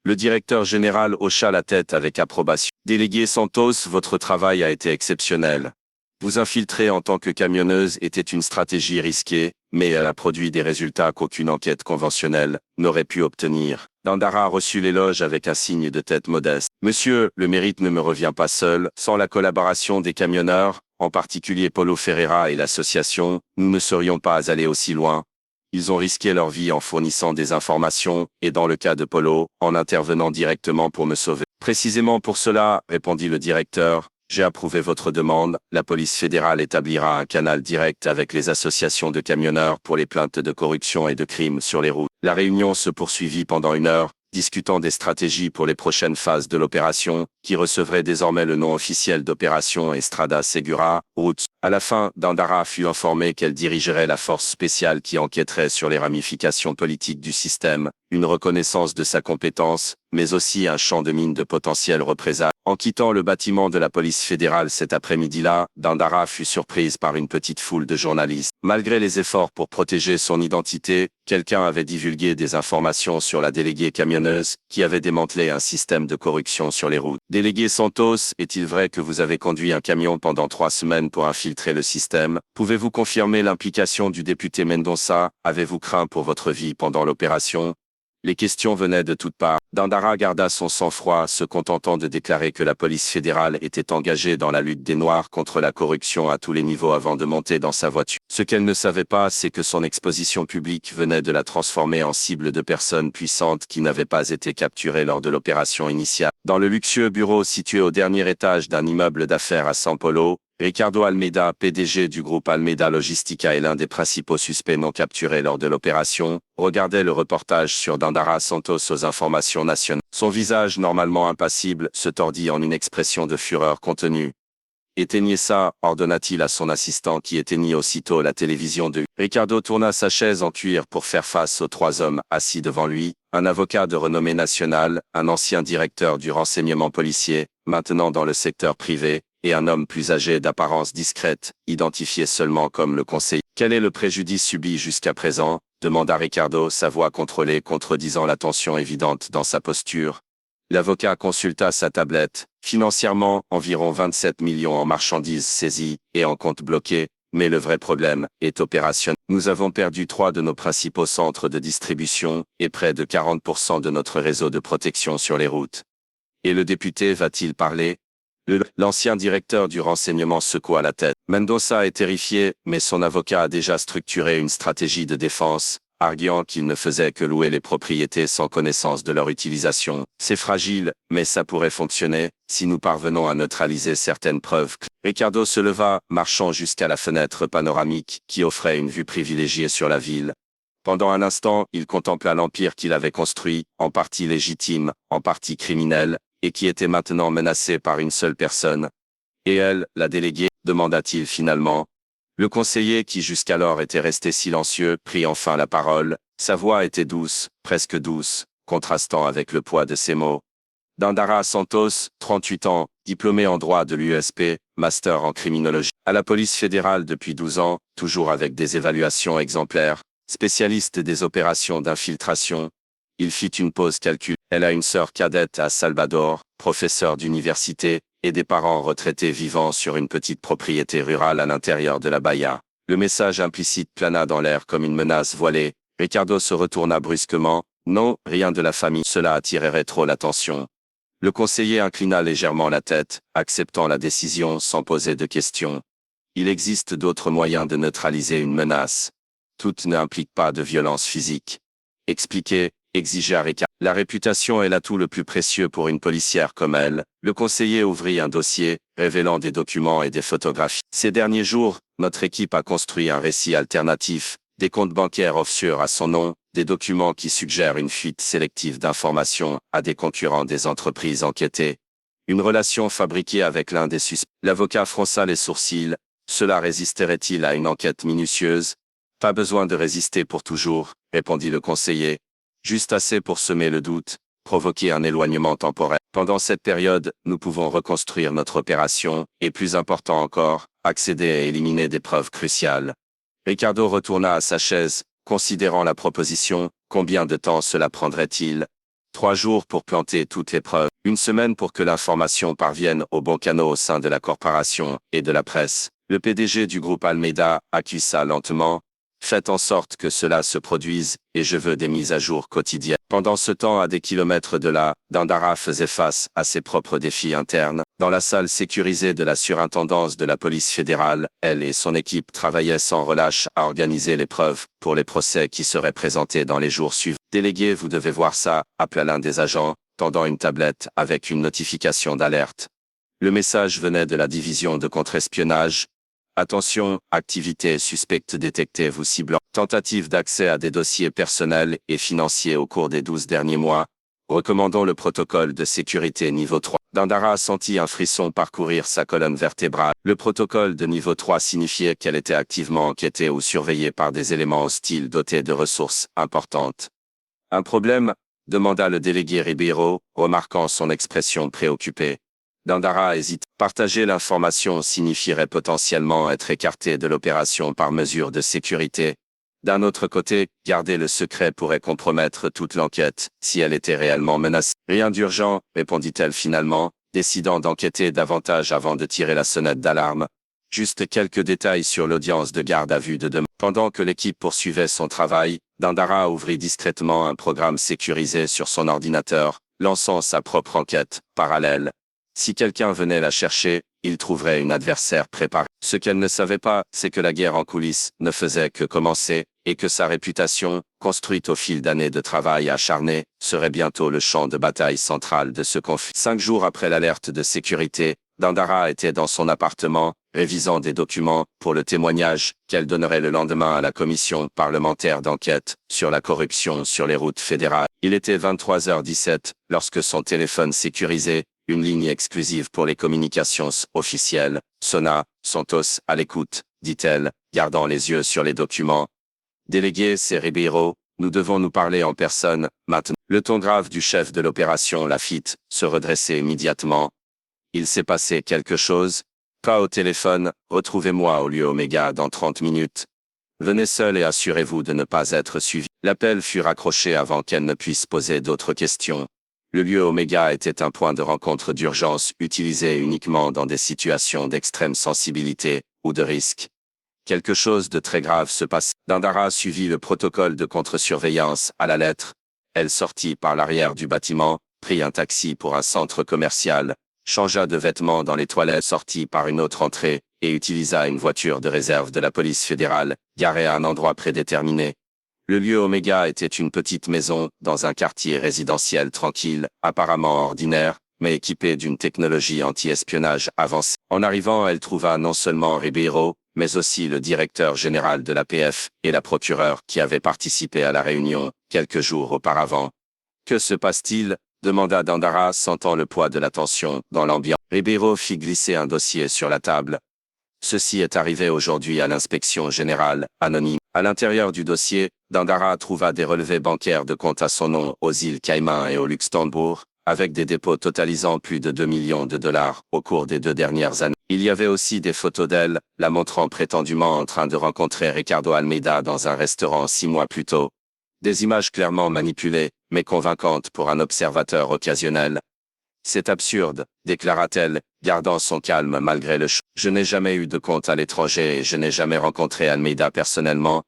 Le directeur général hocha la tête avec approbation. Délégué Santos, votre travail a été exceptionnel. Vous infiltrer en tant que camionneuse était une stratégie risquée, mais elle a produit des résultats qu'aucune enquête conventionnelle n'aurait pu obtenir. Dandara reçut l'éloge avec un signe de tête modeste. Monsieur, le mérite ne me revient pas seul. Sans la collaboration des camionneurs, en particulier Paulo Ferreira et l'association, nous ne serions pas allés aussi loin. Ils ont risqué leur vie en fournissant des informations, et dans le cas de Paulo, en intervenant directement pour me sauver. Précisément pour cela, répondit le directeur, j'ai approuvé votre demande, la police fédérale établira un canal direct avec les associations de camionneurs pour les plaintes de corruption et de crimes sur les routes. La réunion se poursuivit pendant 1 heure, discutant des stratégies pour les prochaines phases de l'opération, qui recevrait désormais le nom officiel d'opération Estrada Segura, Routes. À la fin, Dandara fut informée qu'elle dirigerait la force spéciale qui enquêterait sur les ramifications politiques du système, une reconnaissance de sa compétence, mais aussi un champ de mine de potentielles représailles. En quittant le bâtiment de la police fédérale cet après-midi-là, Dandara fut surprise par une petite foule de journalistes. Malgré les efforts pour protéger son identité, quelqu'un avait divulgué des informations sur la déléguée camionneuse, qui avait démantelé un système de corruption sur les routes. Délégué Santos, est-il vrai que vous avez conduit un camion pendant 3 semaines pour infiltrer le système? Pouvez-vous confirmer l'implication du député Mendonça? Avez-vous craint pour votre vie pendant l'opération? Les questions venaient de toutes parts. Dandara garda son sang-froid, se contentant de déclarer que la police fédérale était engagée dans la lutte des Noirs contre la corruption à tous les niveaux avant de monter dans sa voiture. Ce qu'elle ne savait pas, c'est que son exposition publique venait de la transformer en cible de personnes puissantes qui n'avaient pas été capturées lors de l'opération initiale. Dans le luxueux bureau situé au dernier étage d'un immeuble d'affaires à São Paulo, Ricardo Almeida, PDG du groupe Almeida Logistica et l'un des principaux suspects non capturés lors de l'opération, regardait le reportage sur Dandara Santos aux informations nationales. Son visage normalement impassible se tordit en une expression de fureur contenue. « Éteignez ça », ordonna-t-il à son assistant qui éteignit aussitôt la télévision de. Ricardo tourna sa chaise en cuir pour faire face aux 3 hommes assis devant lui, un avocat de renommée nationale, un ancien directeur du renseignement policier, maintenant dans le secteur privé, et un homme plus âgé d'apparence discrète, identifié seulement comme le conseiller. « Quel est le préjudice subi jusqu'à présent ?» demanda Ricardo, sa voix contrôlée contredisant la tension évidente dans sa posture. L'avocat consulta sa tablette. Financièrement, environ 27 millions en marchandises saisies et en compte bloqué, Mais le vrai problème est opérationnel. Nous avons perdu 3 de nos principaux centres de distribution et près de 40% de notre réseau de protection sur les routes. Et le député va-t-il parler? L'ancien directeur du renseignement secoua la tête. Mendoza est terrifié, mais son avocat a déjà structuré une stratégie de défense, arguant qu'il ne faisait que louer les propriétés sans connaissance de leur utilisation. C'est fragile, mais ça pourrait fonctionner, si nous parvenons à neutraliser certaines preuves. Ricardo se leva, marchant jusqu'à la fenêtre panoramique, qui offrait une vue privilégiée sur la ville. Pendant un instant, il contempla l'empire qu'il avait construit, en partie légitime, en partie criminel, et qui était maintenant menacé par une seule personne. Et elle, la déléguée, demanda-t-il finalement. Le conseiller qui jusqu'alors était resté silencieux prit enfin la parole. Sa voix était douce, presque douce, contrastant avec le poids de ses mots. Dandara Santos, 38 ans, diplômé en droit de l'USP, master en criminologie, à la police fédérale depuis 12 ans, toujours avec des évaluations exemplaires, spécialiste des opérations d'infiltration. Il fit une pause calcul. Elle a une sœur cadette à Salvador, professeur d'université, et des parents retraités vivant sur une petite propriété rurale à l'intérieur de la Bahia. Le message implicite plana dans l'air comme une menace voilée. Ricardo se retourna brusquement. Non, rien de la famille. Cela attirerait trop l'attention. Le conseiller inclina légèrement la tête, acceptant la décision sans poser de questions. Il existe d'autres moyens de neutraliser une menace. Toutes n'impliquent pas de violence physique. Expliquez, exigea Ricardo. La réputation est l'atout le plus précieux pour une policière comme elle. Le conseiller ouvrit un dossier, révélant des documents et des photographies. Ces derniers jours, notre équipe a construit un récit alternatif, des comptes bancaires offshore à son nom, des documents qui suggèrent une fuite sélective d'informations à des concurrents des entreprises enquêtées. Une relation fabriquée avec l'un des suspects. L'avocat fronça les sourcils. Cela résisterait-il à une enquête minutieuse? Pas besoin de résister pour toujours, répondit le conseiller. Juste assez pour semer le doute, provoquer un éloignement temporaire. Pendant cette période, nous pouvons reconstruire notre opération, et plus important encore, accéder à éliminer des preuves cruciales. Ricardo retourna à sa chaise, considérant la proposition. Combien de temps cela prendrait-il? 3 jours pour planter toutes les preuves, 1 semaine pour que l'information parvienne aux bons canaux au sein de la corporation et de la presse. Le PDG du groupe Almeida accusa lentement. Faites en sorte que cela se produise, et je veux des mises à jour quotidiennes. Pendant ce temps, à des kilomètres de là, Dandara faisait face à ses propres défis internes. Dans la salle sécurisée de la surintendance de la police fédérale, elle et son équipe travaillaient sans relâche à organiser les preuves pour les procès qui seraient présentés dans les jours suivants. Délégué, vous devez voir ça, appela l'un des agents, tendant une tablette avec une notification d'alerte. Le message venait de la division de contre-espionnage. Attention, activité suspecte détectée vous ciblant. Tentative d'accès à des dossiers personnels et financiers au cours des 12 derniers mois. Recommandons le protocole de sécurité niveau 3. Dandara sentit un frisson parcourir sa colonne vertébrale. Le protocole de niveau 3 signifiait qu'elle était activement enquêtée ou surveillée par des éléments hostiles dotés de ressources importantes. Un problème? Demanda le délégué Ribeiro, remarquant son expression préoccupée. Dandara hésite. Partager l'information signifierait potentiellement être écarté de l'opération par mesure de sécurité. D'un autre côté, garder le secret pourrait compromettre toute l'enquête, si elle était réellement menacée. Rien d'urgent, répondit-elle finalement, décidant d'enquêter davantage avant de tirer la sonnette d'alarme. Juste quelques détails sur l'audience de garde à vue de demain. Pendant que l'équipe poursuivait son travail, Dandara ouvrit discrètement un programme sécurisé sur son ordinateur, lançant sa propre enquête, parallèle. Si quelqu'un venait la chercher, il trouverait une adversaire préparée. Ce qu'elle ne savait pas, c'est que la guerre en coulisses ne faisait que commencer, et que sa réputation, construite au fil d'années de travail acharné, serait bientôt le champ de bataille central de ce conflit. 5 jours après l'alerte de sécurité, Dandara était dans son appartement, révisant des documents pour le témoignage qu'elle donnerait le lendemain à la commission parlementaire d'enquête sur la corruption sur les routes fédérales. Il était 23h17 lorsque son téléphone sécurisé, une ligne exclusive pour les communications officielles, sonna. Santos, à l'écoute, dit-elle, gardant les yeux sur les documents. Délégué, c'est Ribeiro, nous devons nous parler en personne, maintenant. Le ton grave du chef de l'opération la fit se redresser immédiatement. Il s'est passé quelque chose? Pas au téléphone, retrouvez-moi au lieu Oméga dans 30 minutes. Venez seul et assurez-vous de ne pas être suivi. L'appel fut raccroché avant qu'elle ne puisse poser d'autres questions. Le lieu Oméga était un point de rencontre d'urgence utilisé uniquement dans des situations d'extrême sensibilité ou de risque. Quelque chose de très grave se passe. Dandara suivit le protocole de contre-surveillance à la lettre. Elle sortit par l'arrière du bâtiment, prit un taxi pour un centre commercial, changea de vêtements dans les toilettes, sortit par une autre entrée, et utilisa une voiture de réserve de la police fédérale, garée à un endroit prédéterminé. Le lieu Oméga était une petite maison, dans un quartier résidentiel tranquille, apparemment ordinaire, mais équipé d'une technologie anti-espionnage avancée. En arrivant, elle trouva non seulement Ribeiro, mais aussi le directeur général de l'APF et la procureure qui avait participé à la réunion, quelques jours auparavant. Que se passe-t-il? Demanda Dandara, sentant le poids de la tension dans l'ambiance. Ribeiro fit glisser un dossier sur la table. Ceci est arrivé aujourd'hui à l'inspection générale, anonyme. À l'intérieur du dossier, Dandara trouva des relevés bancaires de comptes à son nom aux îles Caïmans et au Luxembourg, avec des dépôts totalisant plus de 2 millions de dollars au cours des 2 dernières années. Il y avait aussi des photos d'elle, la montrant prétendument en train de rencontrer Ricardo Almeida dans un restaurant 6 mois plus tôt. Des images clairement manipulées, mais convaincantes pour un observateur occasionnel. C'est absurde, déclara-t-elle, gardant son calme malgré le choc. Je n'ai jamais eu de compte à l'étranger et je n'ai jamais rencontré Almeida personnellement.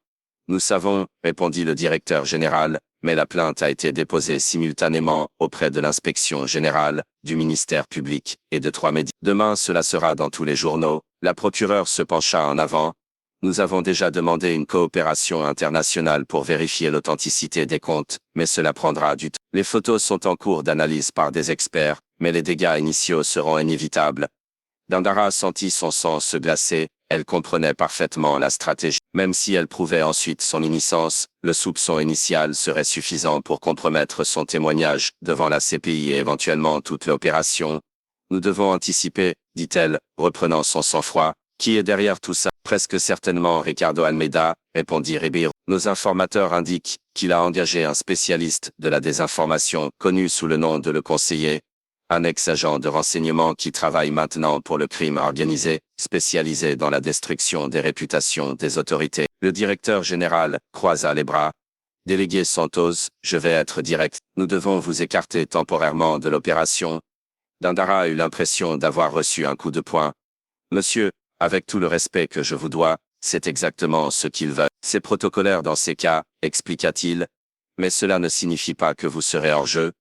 Nous savons, répondit le directeur général, mais la plainte a été déposée simultanément auprès de l'inspection générale, du ministère public et de 3 médias. Demain cela sera dans tous les journaux. La procureure se pencha en avant. Nous avons déjà demandé une coopération internationale pour vérifier l'authenticité des comptes, mais cela prendra du temps. Les photos sont en cours d'analyse par des experts, mais les dégâts initiaux seront inévitables. Dandara sentit son sang se glacer, elle comprenait parfaitement la stratégie. Même si elle prouvait ensuite son innocence, le soupçon initial serait suffisant pour compromettre son témoignage devant la CPI et éventuellement toute l'opération. Nous devons anticiper, dit-elle, reprenant son sang-froid. Qui est derrière tout ça? Presque certainement Ricardo Almeida, répondit Ribeiro. Nos informateurs indiquent qu'il a engagé un spécialiste de la désinformation connu sous le nom de Le Conseiller, un ex-agent de renseignement qui travaille maintenant pour le crime organisé, spécialisé dans la destruction des réputations des autorités. Le directeur général croisa les bras. Délégué Santos, je vais être direct. Nous devons vous écarter temporairement de l'opération. Dandara eut l'impression d'avoir reçu un coup de poing. Monsieur, avec tout le respect que je vous dois, c'est exactement ce qu'il veut. C'est protocolaire dans ces cas, expliqua-t-il. Mais cela ne signifie pas que vous serez hors jeu.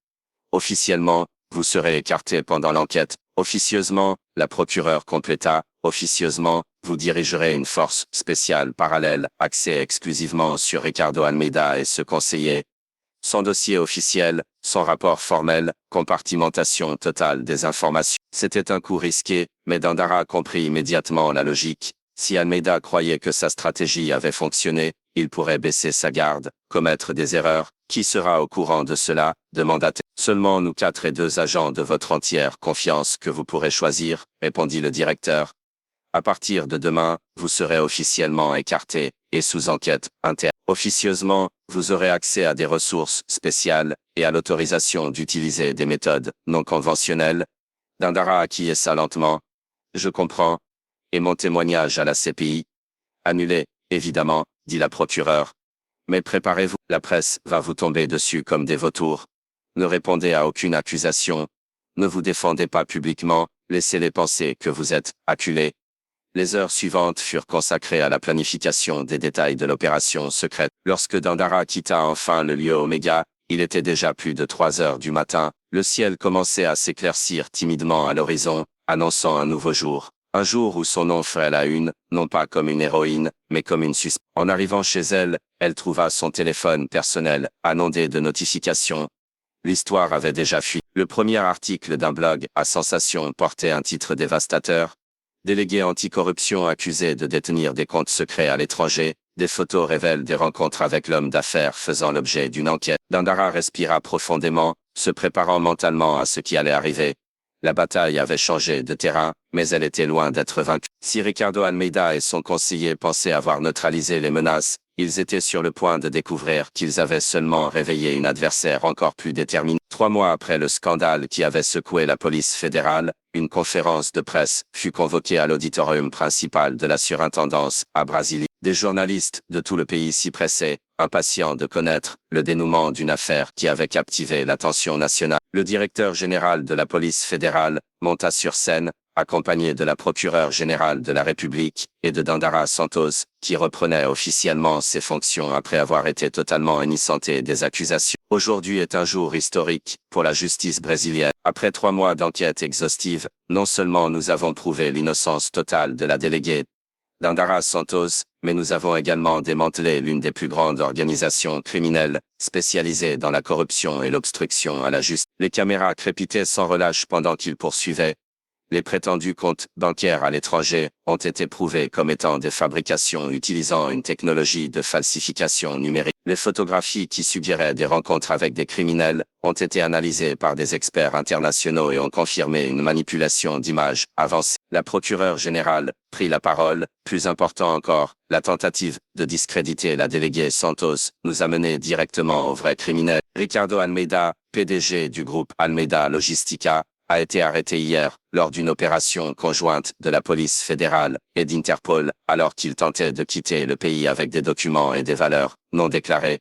Officiellement, vous serez écarté pendant l'enquête. Officieusement, la procureure compléta. Officieusement, vous dirigerez une force spéciale parallèle, axée exclusivement sur Ricardo Almeida et ce conseiller. Sans dossier officiel, sans rapport formel, compartimentation totale des informations. C'était un coup risqué, mais Dandara comprit immédiatement la logique. Si Almeida croyait que sa stratégie avait fonctionné, il pourrait baisser sa garde, commettre des erreurs. Qui sera au courant de cela? Demanda-t-elle. Seulement nous 4 et 2 agents de votre entière confiance que vous pourrez choisir, répondit le directeur. À partir de demain, vous serez officiellement écarté, et sous enquête interne. Officieusement, vous aurez accès à des ressources spéciales, et à l'autorisation d'utiliser des méthodes non conventionnelles. Dandara acquiesça lentement. Je comprends. Et mon témoignage à la CPI? Annulé, évidemment, dit la procureure. Mais préparez-vous, la presse va vous tomber dessus comme des vautours. Ne répondez à aucune accusation. Ne vous défendez pas publiquement, laissez-les penser que vous êtes acculé. Les heures suivantes furent consacrées à la planification des détails de l'opération secrète. Lorsque Dandara quitta enfin le lieu Oméga, il était déjà plus de 3 heures du matin, le ciel commençait à s'éclaircir timidement à l'horizon, annonçant un nouveau jour. Un jour où son nom ferait la une, non pas comme une héroïne, mais comme une suspecte. En arrivant chez elle, elle trouva son téléphone personnel, inondé de notifications. L'histoire avait déjà fui. Le premier article d'un blog à sensation portait un titre dévastateur. Délégué anticorruption accusé de détenir des comptes secrets à l'étranger, des photos révèlent des rencontres avec l'homme d'affaires faisant l'objet d'une enquête. Dandara respira profondément, se préparant mentalement à ce qui allait arriver. La bataille avait changé de terrain, mais elle était loin d'être vaincue. Si Ricardo Almeida et son conseiller pensaient avoir neutralisé les menaces, ils étaient sur le point de découvrir qu'ils avaient seulement réveillé une adversaire encore plus déterminée. 3 mois après le scandale qui avait secoué la police fédérale, une conférence de presse fut convoquée à l'auditorium principal de la surintendance, à Brasilia. Des journalistes de tout le pays s'y pressaient, impatients de connaître le dénouement d'une affaire qui avait captivé l'attention nationale. Le directeur général de la police fédérale monta sur scène, accompagné de la procureure générale de la République et de Dandara Santos, qui reprenait officiellement ses fonctions après avoir été totalement innocenté des accusations. Aujourd'hui est un jour historique pour la justice brésilienne. Après 3 mois d'enquête exhaustive, non seulement nous avons prouvé l'innocence totale de la déléguée Dandara Santos, mais nous avons également démantelé l'une des plus grandes organisations criminelles, spécialisées dans la corruption et l'obstruction à la justice. Les caméras crépitaient sans relâche pendant qu'ils poursuivaient. Les prétendus comptes bancaires à l'étranger ont été prouvés comme étant des fabrications utilisant une technologie de falsification numérique. Les photographies qui suggéraient des rencontres avec des criminels ont été analysées par des experts internationaux et ont confirmé une manipulation d'images avancée. La procureure générale prit la parole. Plus important encore, la tentative de discréditer la déléguée Santos nous a menés directement au vrai criminel. Ricardo Almeida, PDG du groupe Almeida Logistica, a été arrêté hier lors d'une opération conjointe de la police fédérale et d'Interpol alors qu'il tentait de quitter le pays avec des documents et des valeurs non déclarées.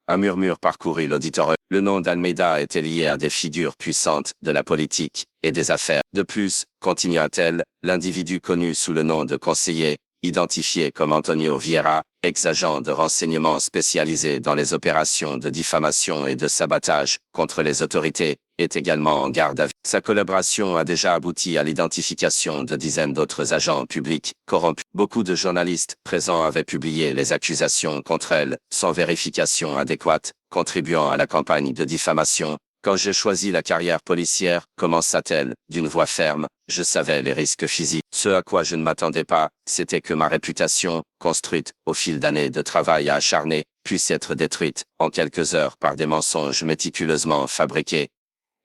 Un murmure parcourut l'auditorium. Le nom d'Almeida était lié à des figures puissantes de la politique et des affaires. De plus, continua-t-elle, l'individu connu sous le nom de conseiller, identifié comme Antonio Vieira, ex-agent de renseignement spécialisé dans les opérations de diffamation et de sabotage contre les autorités, est également en garde à vue. Sa collaboration a déjà abouti à l'identification de dizaines d'autres agents publics corrompus. Beaucoup de journalistes présents avaient publié les accusations contre elle, sans vérification adéquate, contribuant à la campagne de diffamation. Quand j'ai choisi la carrière policière, commença-t-elle, d'une voix ferme, je savais les risques physiques. Ce à quoi je ne m'attendais pas, c'était que ma réputation, construite au fil d'années de travail acharné, puisse être détruite en quelques heures par des mensonges méticuleusement fabriqués.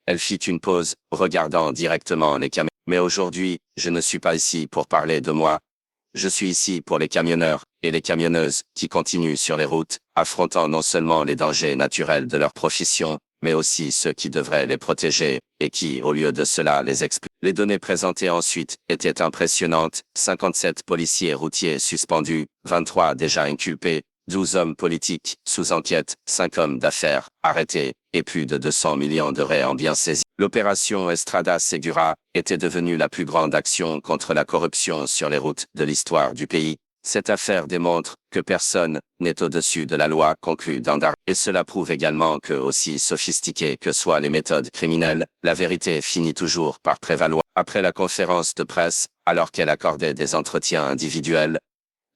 Elle fit une pause, regardant directement les caméras. Mais aujourd'hui, je ne suis pas ici pour parler de moi. Je suis ici pour les camionneurs et les camionneuses qui continuent sur les routes, affrontant non seulement les dangers naturels de leur profession, mais aussi ceux qui devraient les protéger et qui, au lieu de cela, les exploitent. Les données présentées ensuite étaient impressionnantes. 57 policiers routiers suspendus, 23 déjà inculpés, 12 hommes politiques sous enquête, 5 hommes d'affaires arrêtés et plus de 200 millions de en biens saisis. L'opération Estrada Segura était devenue la plus grande action contre la corruption sur les routes de l'histoire du pays. Cette affaire démontre que personne n'est au-dessus de la loi, conclut Dandara. Et cela prouve également que, aussi sophistiquées que soient les méthodes criminelles, la vérité finit toujours par prévaloir. Après la conférence de presse, alors qu'elle accordait des entretiens individuels,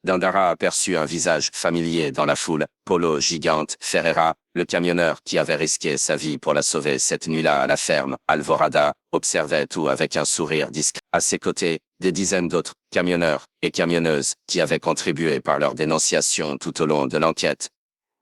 Dandara aperçut un visage familier dans la foule, Paulo Gigante Ferreira, le camionneur qui avait risqué sa vie pour la sauver cette nuit-là à la ferme Alvorada, observait tout avec un sourire discret. À ses côtés, des dizaines d'autres camionneurs et camionneuses qui avaient contribué par leur dénonciation tout au long de l'enquête.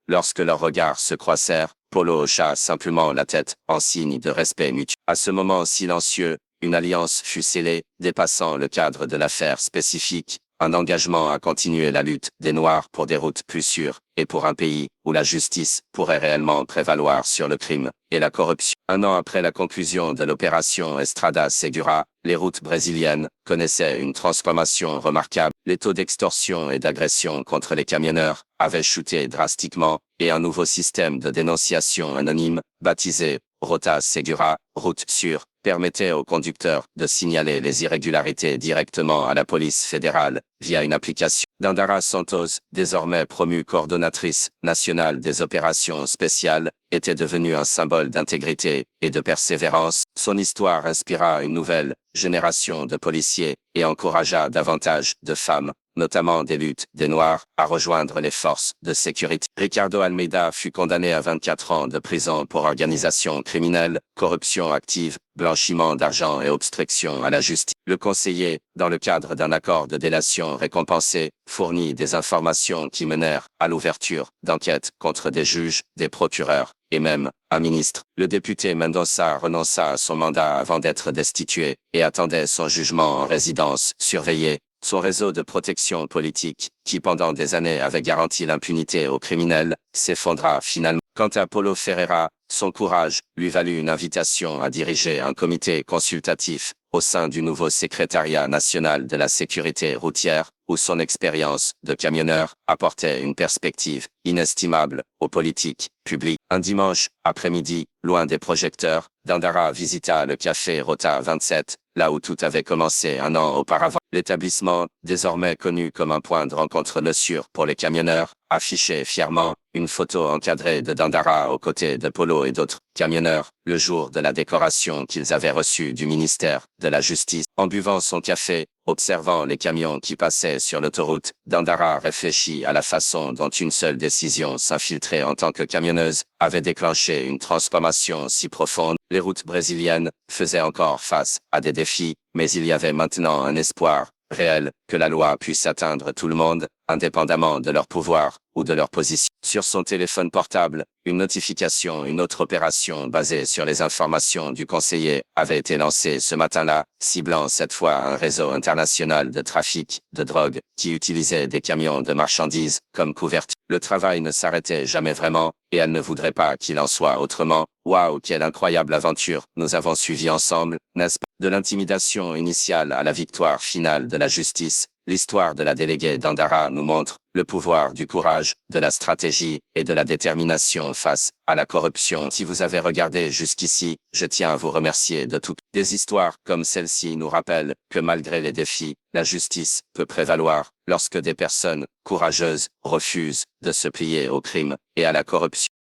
Lorsque leurs regards se croisèrent, Paulo hocha simplement la tête en signe de respect mutuel. À ce moment silencieux, une alliance fut scellée, dépassant le cadre de l'affaire spécifique. Un engagement à continuer la lutte des Noirs pour des routes plus sûres, et pour un pays où la justice pourrait réellement prévaloir sur le crime et la corruption. 1 an après la conclusion de l'opération Estrada Segura, les routes brésiliennes connaissaient une transformation remarquable. Les taux d'extorsion et d'agression contre les camionneurs avaient chuté drastiquement, et un nouveau système de dénonciation anonyme, baptisé Rota Segura, route sûre, permettait aux conducteurs de signaler les irrégularités directement à la police fédérale, via une application. Dandara Santos, désormais promue coordonnatrice nationale des opérations spéciales, était devenue un symbole d'intégrité et de persévérance. Son histoire inspira une nouvelle génération de policiers et encouragea davantage de femmes, notamment des luttes des Noirs, à rejoindre les forces de sécurité. Ricardo Almeida fut condamné à 24 ans de prison pour organisation criminelle, corruption active, blanchiment d'argent et obstruction à la justice. Le conseiller, dans le cadre d'un accord de délation récompensé, fournit des informations qui menèrent à l'ouverture d'enquêtes contre des juges, des procureurs, et même un ministre. Le député Mendoza renonça à son mandat avant d'être destitué et attendait son jugement en résidence surveillée. Son réseau de protection politique, qui pendant des années avait garanti l'impunité aux criminels, s'effondra finalement. Quant à Paulo Ferreira, son courage lui valut une invitation à diriger un comité consultatif au sein du nouveau secrétariat national de la sécurité routière, où son expérience de camionneur apportait une perspective inestimable aux politiques publiques. Un dimanche après-midi, loin des projecteurs, Dandara visita le café Rota 27, là où tout avait commencé un an auparavant. L'établissement, désormais connu comme un point de rencontre nœud sûr pour les camionneurs, affichait fièrement une photo encadrée de Dandara aux côtés de Polo et d'autres camionneurs, le jour de la décoration qu'ils avaient reçue du ministère de la Justice. En buvant son café, observant les camions qui passaient sur l'autoroute, Dandara réfléchit à la façon dont une seule décision s'infiltrer en tant que camionneuse avait déclenché une transformation si profonde. Les routes brésiliennes faisaient encore face à des défis, mais il y avait maintenant un espoir réel que la loi puisse atteindre tout le monde, indépendamment de leur pouvoir ou de leur position. Sur son téléphone portable, une notification, une autre opération basée sur les informations du conseiller avait été lancée ce matin-là, ciblant cette fois un réseau international de trafic de drogue qui utilisait des camions de marchandises comme couverture. Le travail ne s'arrêtait jamais vraiment, et elle ne voudrait pas qu'il en soit autrement. Waouh, quelle incroyable aventure nous avons suivi ensemble, n'est-ce pas? De l'intimidation initiale à la victoire finale de la justice, l'histoire de la déléguée Dandara nous montre le pouvoir du courage, de la stratégie et de la détermination face à la corruption. Si vous avez regardé jusqu'ici, je tiens à vous remercier de toutes. Des histoires comme celle-ci nous rappellent que malgré les défis, la justice peut prévaloir lorsque des personnes courageuses refusent de se plier au crime et à la corruption.